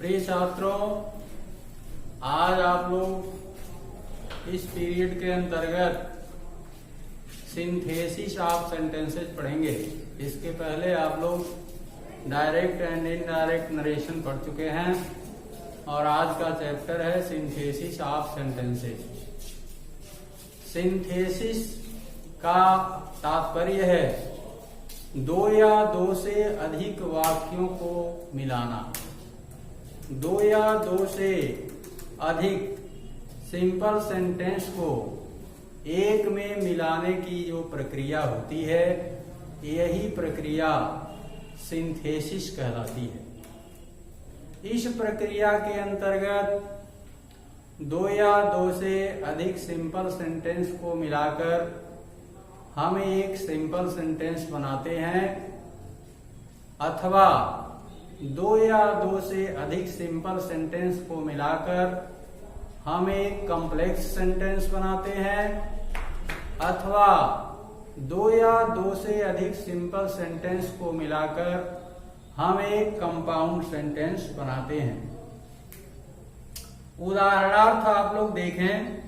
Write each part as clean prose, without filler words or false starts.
प्रिय छात्रों, आज आप लोग इस पीरियड के अंतर्गत सिंथेसिस ऑफ सेंटेंसेस पढ़ेंगे। इसके पहले आप लोग डायरेक्ट एंड इनडायरेक्ट नरेशन पढ़ चुके हैं और आज का चैप्टर है सिंथेसिस ऑफ सेंटेंसेस। सिंथेसिस का तात्पर्य है दो या दो से अधिक वाक्यों को मिलाना। दो या दो से अधिक सिंपल सेंटेंस को एक में मिलाने की जो प्रक्रिया होती है, यही प्रक्रिया सिंथेसिस कहलाती है। इस प्रक्रिया के अंतर्गत दो या दो से अधिक सिंपल सेंटेंस को मिलाकर हम एक सिंपल सेंटेंस बनाते हैं, अथवा दो या दो से अधिक सिंपल सेंटेंस को मिलाकर हम एक कॉम्प्लेक्स सेंटेंस बनाते हैं, अथवा दो या दो से अधिक सिंपल सेंटेंस को मिलाकर हम एक कंपाउंड सेंटेंस बनाते हैं। उदाहरणार्थ आप लोग देखें,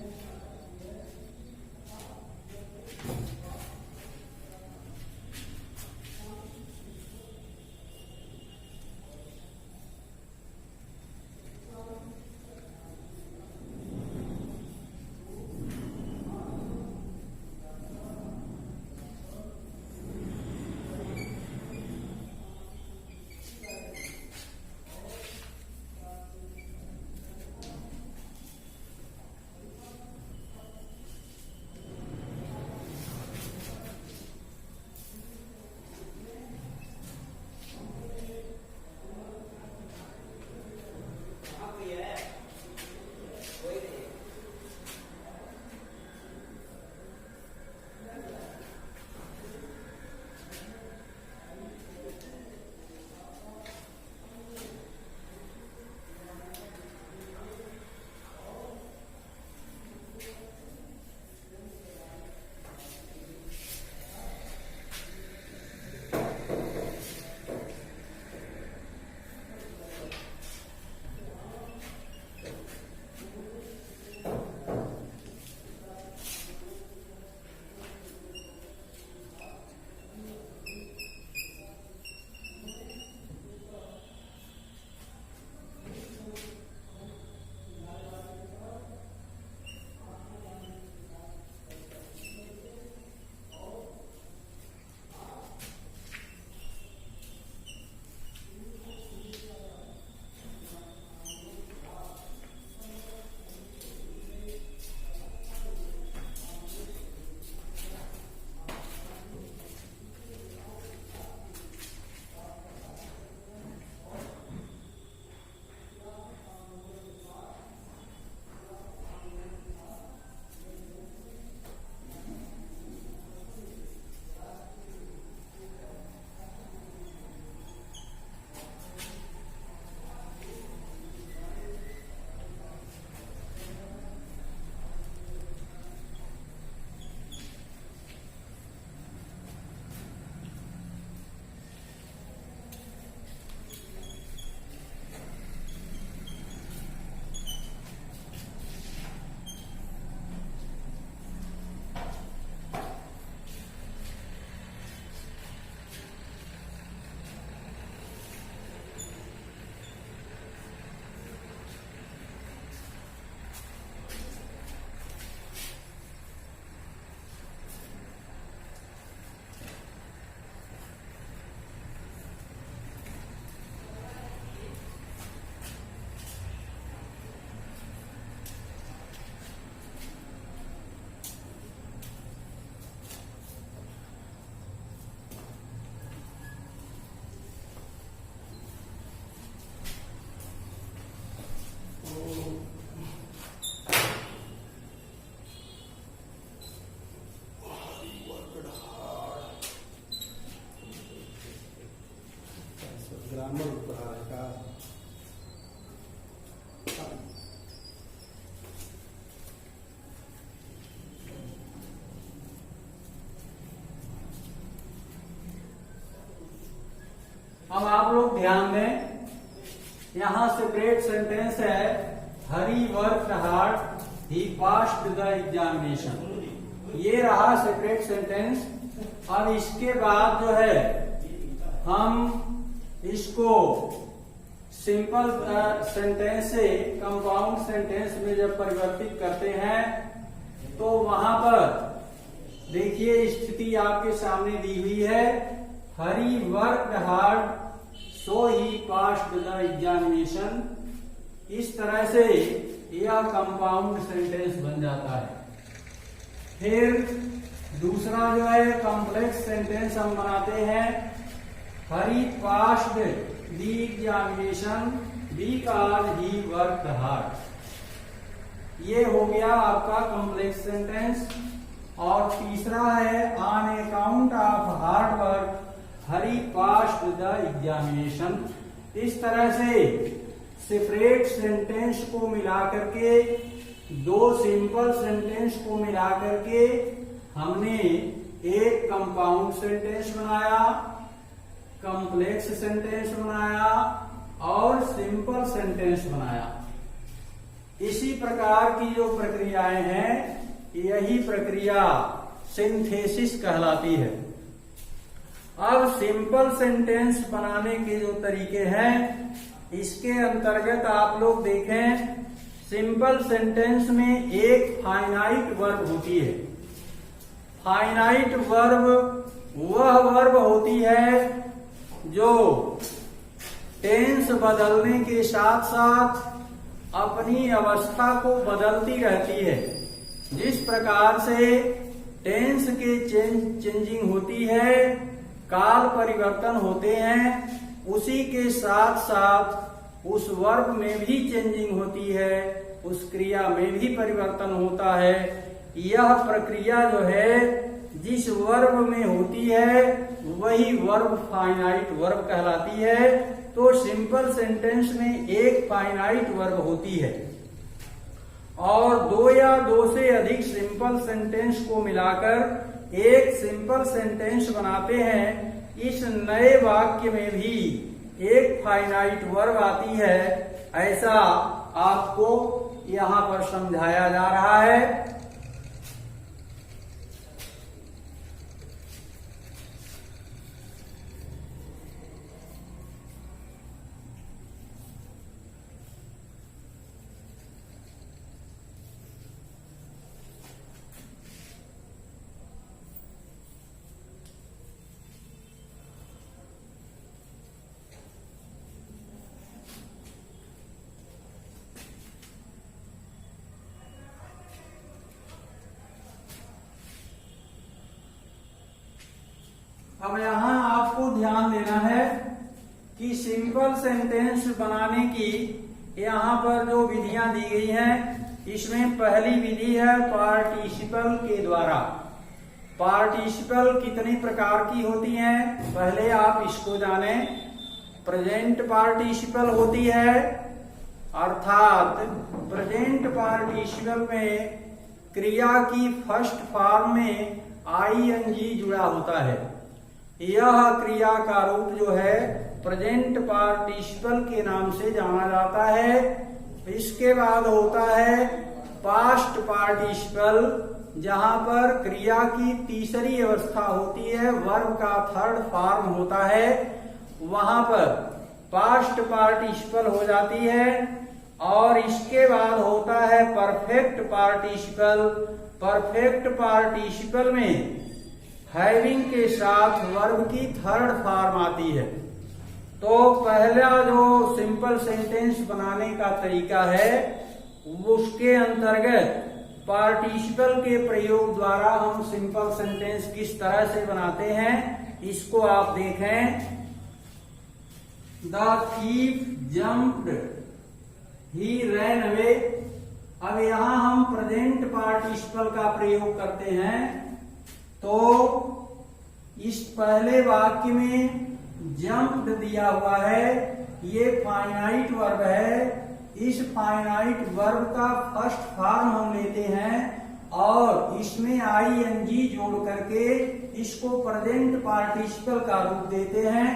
ग्रामर पढ़ा का अब आप लोग ध्यान दें, यहाँ सेपरेट सेंटेंस है, Hari work hard he passed the examination. ये रहा सेपरेट सेंटेंस। अब इसके बाद जो है हम इसको सिंपल सेंटेंस से कंपाउंड सेंटेंस में जब परिवर्तित करते हैं तो वहां पर देखिए स्थिति आपके सामने दी हुई है, Hari work hard so he passed the examination. इस तरह से यह कंपाउंड सेंटेंस बन जाता है। फिर दूसरा जो है कॉम्प्लेक्स सेंटेंस हम बनाते हैं, Hari passed the examination because he worked hard. ये हो गया आपका कॉम्प्लेक्स सेंटेंस। और तीसरा है on account of hard work Hari passed the examination. इस तरह से सेपरेट सेंटेंस को मिला करके, दो सिंपल सेंटेंस को मिला करके हमने एक कंपाउंड सेंटेंस बनाया, कॉम्प्लेक्स सेंटेंस बनाया और सिंपल सेंटेंस बनाया। इसी प्रकार की जो प्रक्रियाएं हैं, यही प्रक्रिया सिंथेसिस कहलाती है। अब सिंपल सेंटेंस बनाने के जो तरीके हैं, इसके अंतर्गत आप लोग देखें, सिंपल सेंटेंस में एक फाइनाइट वर्ब होती है। फाइनाइट वर्ब वह वर्ब होती है जो टेंस बदलने के साथ साथ अपनी अवस्था को बदलती रहती है। जिस प्रकार से टेंस के चेंजिंग होती है, काल परिवर्तन होते हैं, उसी के साथ साथ उस वर्ब में भी चेंजिंग होती है, उस क्रिया में भी परिवर्तन होता है। यह प्रक्रिया जो है जिस वर्ब में होती है वही वर्ब फाइनाइट वर्ब कहलाती है। तो सिंपल सेंटेंस में एक फाइनाइट वर्ब होती है और दो या दो से अधिक सिंपल सेंटेंस को मिलाकर एक सिंपल सेंटेंस बनाते हैं। इस नए वाक्य में भी एक फाइनाइट वर्ब आती है, ऐसा आपको यहाँ पर समझाया जा रहा है। अब यहाँ आपको ध्यान देना है कि सिंपल सेंटेंस बनाने की यहाँ पर जो विधियां दी गई हैं, इसमें पहली विधि है पार्टिसिपल के द्वारा। पार्टिसिपल कितनी प्रकार की होती हैं, पहले आप इसको जाने। प्रेजेंट पार्टिसिपल होती है, अर्थात प्रेजेंट पार्टिसिपल में क्रिया की फर्स्ट फॉर्म में आईएनजी जुड़ा होता है। यह क्रिया का रूप जो है प्रेजेंट पार्टिसिपल के नाम से जाना जाता है। इसके बाद होता है पास्ट पार्टिसिपल, जहां पर क्रिया की तीसरी अवस्था होती है, वर्ब का थर्ड फॉर्म होता है, वहां पर पास्ट पार्टिसिपल हो जाती है। और इसके बाद होता है परफेक्ट पार्टिसिपल। परफेक्ट पार्टिसिपल में हैविंग के साथ वर्ब की थर्ड फॉर्म आती है। तो पहला जो सिंपल सेंटेंस बनाने का तरीका है, उसके अंतर्गत पार्टिसिपल के प्रयोग द्वारा हम सिंपल सेंटेंस किस तरह से बनाते हैं, इसको आप देखें। The thief jumped he ran away. अब यहां हम प्रेजेंट पार्टिसिपल का प्रयोग करते हैं। तो इस पहले वाक्य में जंप्ड दिया हुआ है, ये फाइनाइट वर्ब है। इस फाइनाइट वर्ब का फर्स्ट फॉर्म हम लेते हैं और इसमें आईएनजी जोड़ करके इसको प्रेजेंट पार्टिसिपल का रूप देते हैं।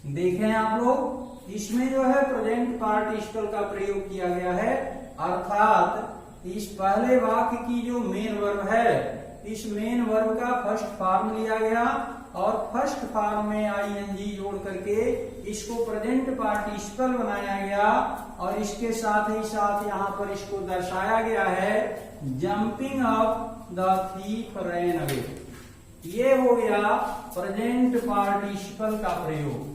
देखें आप लोग, इसमें जो है प्रेजेंट पार्टिसिपल का प्रयोग किया गया है, अर्थात इस पहले वाक्य की जो मेन वर्ब है, इस मेन वर्ब का फर्स्ट फॉर्म लिया गया और फर्स्ट फॉर्म में आईएनजी जोड़ करके इसको प्रेजेंट पार्टिसिपल बनाया गया और इसके साथ ही साथ यहाँ पर इसको दर्शाया गया है jumping up the thief ran away. ये हो गया प्रेजेंट पार्टिसिपल का प्रयोग।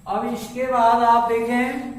अब इसके बाद आप देखें,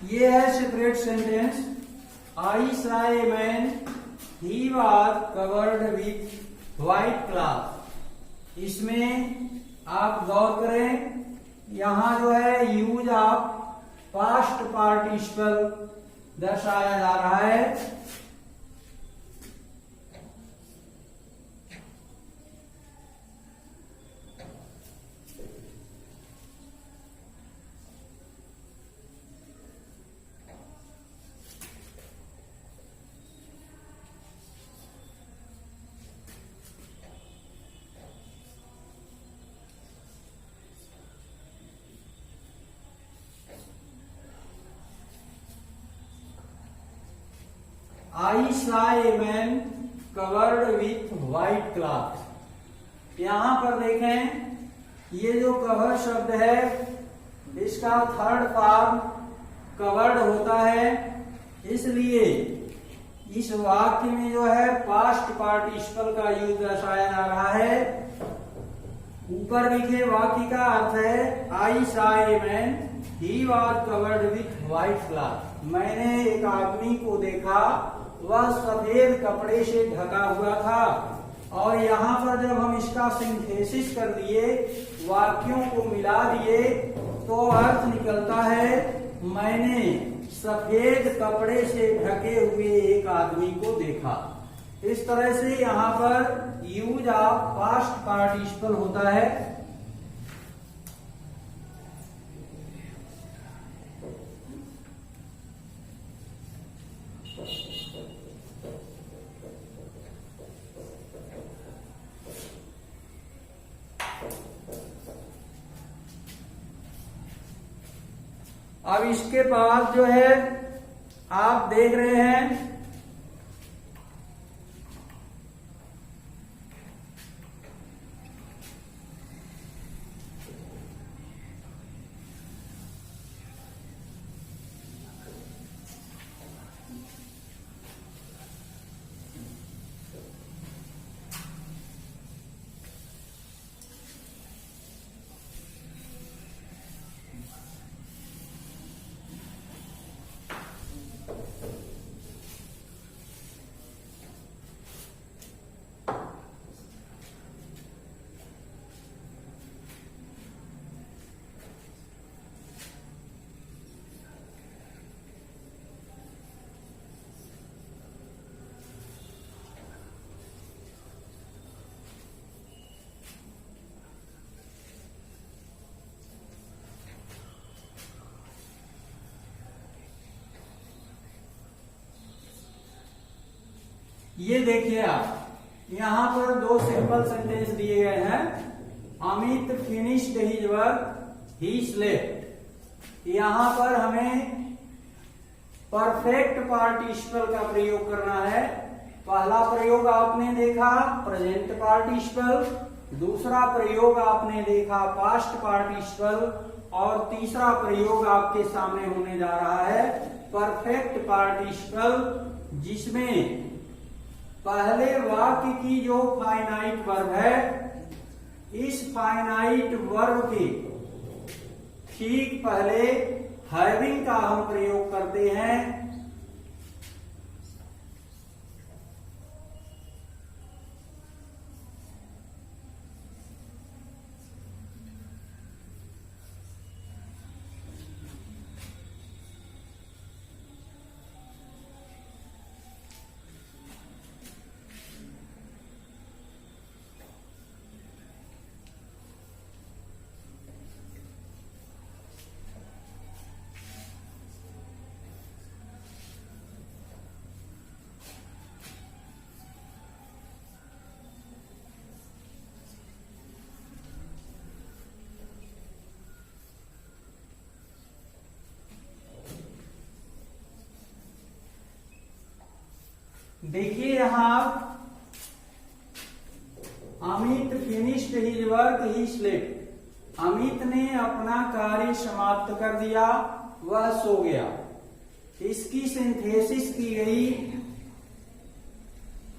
ये है separate sentence. I saw a man, he was covered with white cloth. इसमें आप गौर करें, यहां जो है यूज ऑफ पास्ट पार्टिसिपल दर्शाया जा रहा है। I saw a man covered with white cloth. यहां पर देखें, ये जो कवर शब्द है इसका थर्ड फॉर्म कवर्ड होता है, इसलिए इस वाक्य में जो है पास्ट पार्टिसिपल का यूज दर्शाया जा रहा है। ऊपर लिखे वाक्य का अर्थ है I saw a man, he was covered with white cloth. मैंने एक आदमी को देखा, वह सफेद कपड़े से ढका हुआ था। और यहाँ पर जब हम इसका सिंथेसिस कर दिए, वाक्यों को मिला दिए, तो अर्थ निकलता है मैंने सफेद कपड़े से ढके हुए एक आदमी को देखा। इस तरह से यहाँ पर यूज ऑफ पास्ट पार्टिसिपल होता है। अब इसके बाद जो है आप देख रहे हैं ये देखिए आप, यहाँ पर दो सिंपल सेंटेंस दिए गए हैं। Amit finished his work, he slept. यहाँ पर हमें परफेक्ट पार्टिसिपल का प्रयोग करना है। पहला प्रयोग आपने देखा प्रेजेंट पार्टिसिपल, दूसरा प्रयोग आपने देखा पास्ट पार्टिसिपल, और तीसरा प्रयोग आपके सामने होने जा रहा है परफेक्ट पार्टिसिपल, जिसमें पहले वाक्य की जो फाइनाइट वर्ब है, इस फाइनाइट वर्ब के ठीक पहले हैविंग का हम प्रयोग करते हैं। देखिए यहां Amit finished his work he slept, Amit ने अपना कार्य समाप्त कर दिया, वह सो गया। इसकी सिंथेसिस की गई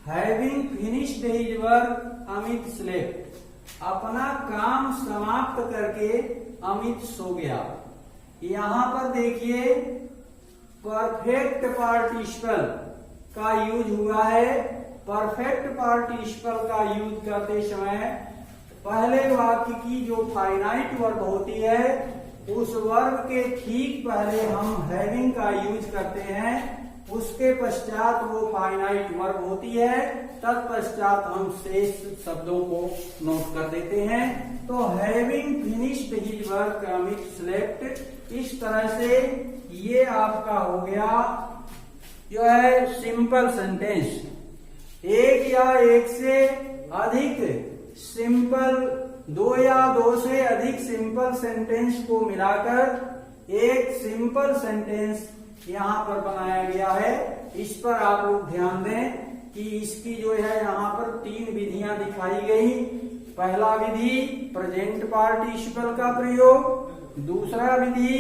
having finished his work Amit slept, अपना काम समाप्त करके अमित सो गया। यहां पर देखिए परफेक्ट पार्टिसिपल का यूज हुआ है। परफेक्ट पार्टिसिपल का यूज करते समय पहले वाक्य की जो फाइनाइट वर्ब होती है, उस वर्ब के ठीक पहले हम हैविंग का यूज करते हैं, उसके पश्चात वो फाइनाइट वर्ब होती है, तत्पश्चात हम शेष शब्दों को नोट कर देते हैं। तो having finished his work Amit slept, इस तरह से ये आपका हो गया जो है सिंपल सेंटेंस। एक या एक से अधिक सिंपल, दो या दो से अधिक सिंपल सेंटेंस को मिलाकर एक सिंपल सेंटेंस यहाँ पर बनाया गया है। इस पर आप लोग ध्यान दें कि इसकी जो है यहाँ पर 3 विधियां दिखाई गई। पहला विधि प्रेजेंट पार्टिसिपल का प्रयोग, दूसरा विधि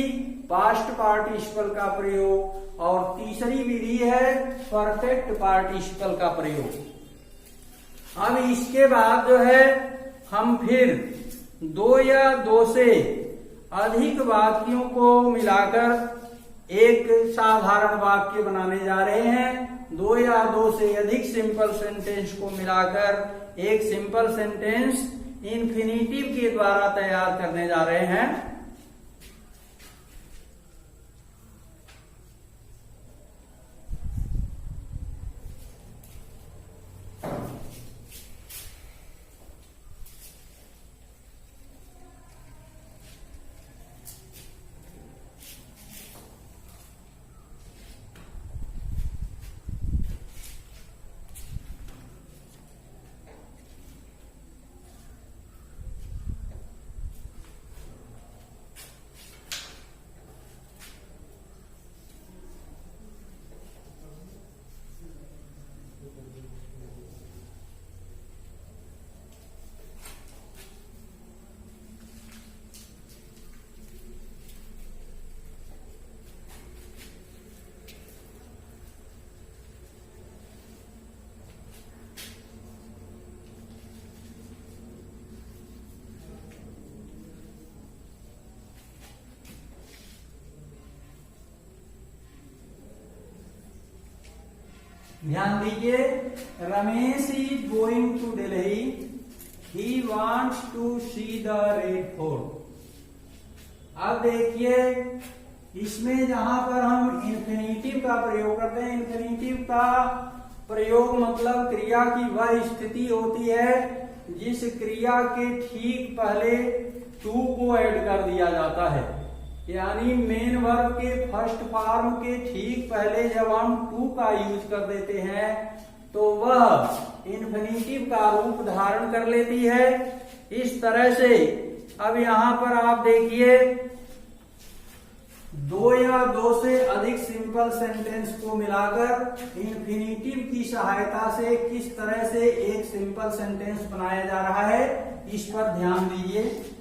पास्ट पार्टिसिपल का प्रयोग, और तीसरी विधि है परफेक्ट पार्टिसिपल का प्रयोग। अब इसके बाद जो है हम फिर 2 या 2 से अधिक वाक्यों को मिलाकर एक साधारण वाक्य बनाने जा रहे हैं। 2 या 2 से अधिक सिंपल सेंटेंस को मिलाकर एक सिंपल सेंटेंस इन्फिनिटिव के द्वारा तैयार करने जा रहे हैं। ध्यान दीजिए, Ramesh is going to Delhi, he wants to see the Red Fort. अब देखिए इसमें जहां पर हम इन्फिनिटिव का प्रयोग करते हैं, इन्फिनिटिव का प्रयोग मतलब क्रिया की वह स्थिति होती है जिस क्रिया के ठीक पहले टू को ऐड कर दिया जाता है। यानी मेन वर्ब के फर्स्ट फॉर्म के ठीक पहले जब हम टू का यूज कर देते हैं तो वह इन्फिनिटिव का रूप धारण कर लेती है। इस तरह से अब यहां पर आप देखिए दो या दो से अधिक सिंपल सेंटेंस को मिलाकर इंफिनिटिव की सहायता से किस तरह से एक सिंपल सेंटेंस बनाया जा रहा है, इस पर ध्यान दीजिए।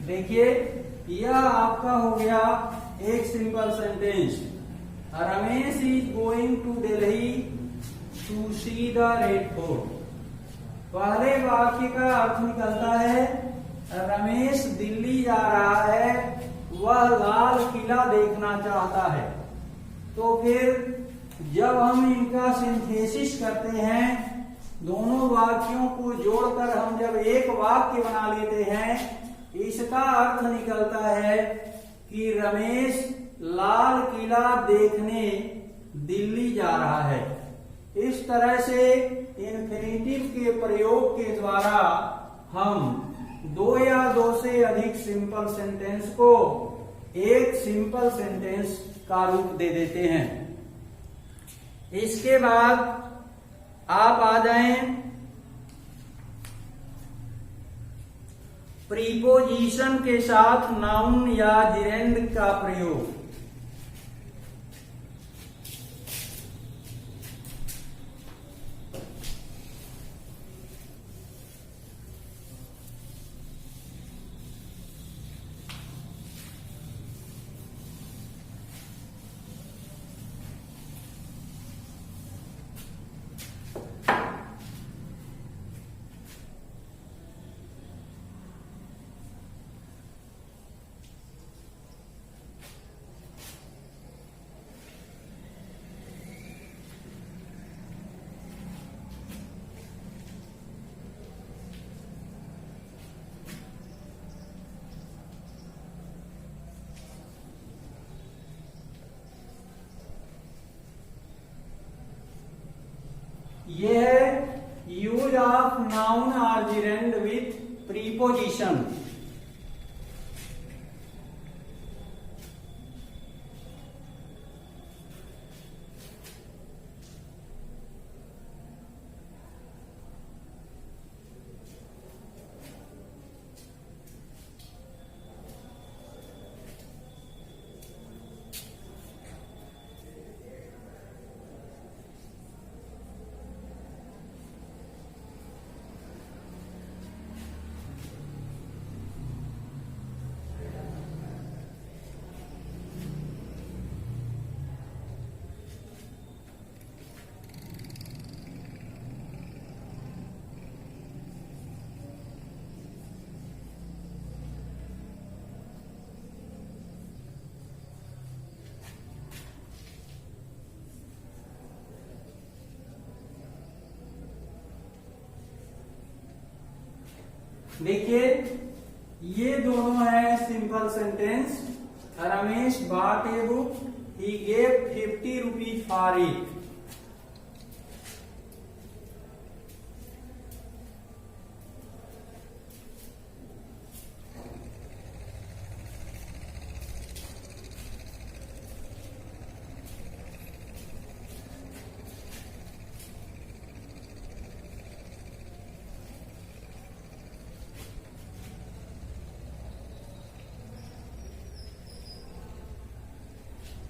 देखिए, यह आपका हो गया एक simple sentence. Ramesh is going to Delhi to see the Red Fort. पहले वाक्य का अर्थ निकलता है रमेश दिल्ली जा रहा है, वह लाल किला देखना चाहता है। तो फिर जब हम इनका सिंथेसिस करते हैं, दोनों वाक्यों को जोड़कर हम जब एक वाक्य बना लेते हैं, इसका अर्थ निकलता है कि रमेश लाल किला देखने दिल्ली जा रहा है। इस तरह से इंफिनिटिव के प्रयोग के द्वारा हम दो या दो से अधिक सिंपल सेंटेंस को एक सिंपल सेंटेंस का रूप दे देते हैं। इसके बाद आप आ जाएं प्रीपोजिशन के साथ नाउन या जिरेंड का प्रयोग। ये है यूज ऑफ नाउन और जिरेंड विथ प्रीपोजिशन। देखिए, ये दोनों है simple sentence. Ramesh bot a book, he gave 50 rupees for it.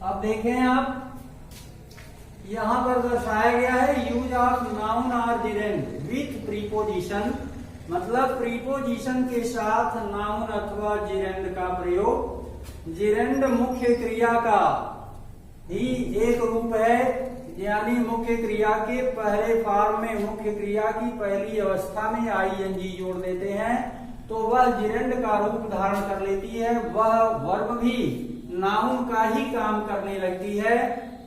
अब देखें आप, यहां पर दर्शाया गया है यूज ऑफ नाउन और जिरेंड विथ प्रीपोजिशन, मतलब प्रीपोजिशन के साथ नाउन अथवा जिरेंड का प्रयोग। जिरेंड मुख्य क्रिया का ही एक रूप है, यानी मुख्य क्रिया के पहले फॉर्म में मुख्य क्रिया की पहली अवस्था में आईएनजी जोड़ देते हैं तो वह जिरेंड का रूप धारण कर लेती है। वह वर्ब भी नाउन का ही काम करने लगती है।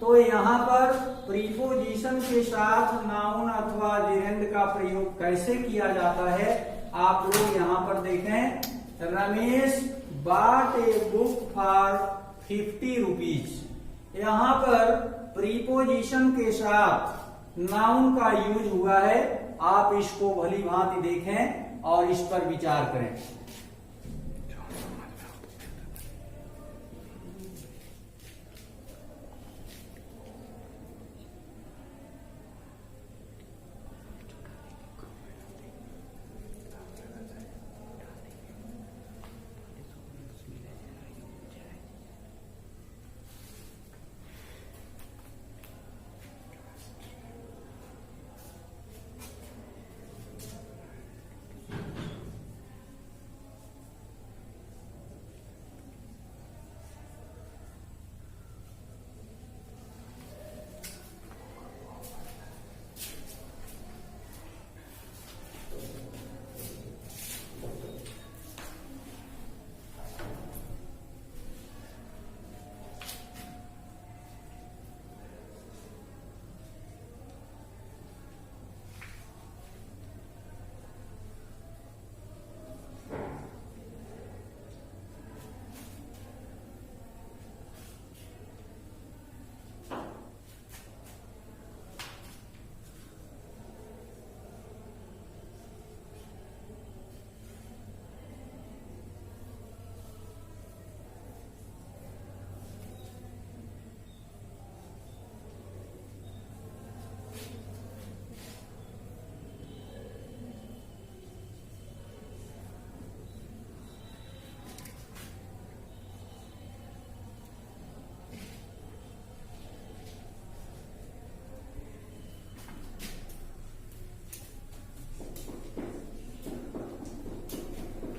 तो यहाँ पर प्रीपोजिशन के साथ नाउन अथवा जेरेंड का प्रयोग कैसे किया जाता है, आप लोग यहाँ पर देखें। Ramesh bought a book for 50 rupees. यहाँ पर प्रीपोजिशन के साथ नाउन का यूज हुआ है। आप इसको भली भांति देखें और इस पर विचार करें।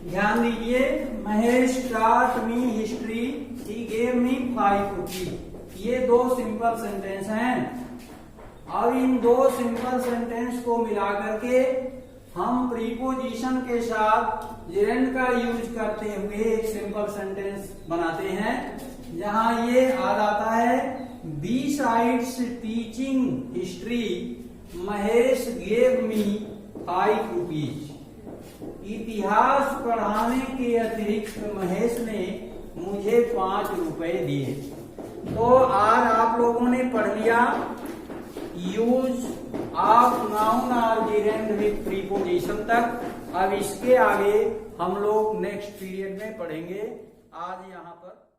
ध्यान दीजिए, Mahesh taught me history, he gave me 5 rupees। ये दो सिंपल सेंटेंस हैं। अब इन दो सिंपल सेंटेंस को मिलाकर के हम प्रीपोजिशन के साथ जेरेंड का यूज करते हुए एक सिंपल सेंटेंस बनाते हैं, जहां ये आ जाता है Besides teaching history, Mahesh gave me 5 rupees। इतिहास पढ़ाने के अतिरिक्त महेश ने मुझे 5 रुपए दिए। तो आज आप लोगों ने पढ़ लिया यूज ऑफ नाउन और जेरेंड विथ प्रीपोजिशन तक। अब इसके आगे हम लोग नेक्स्ट पीरियड में पढ़ेंगे। आज यहाँ पर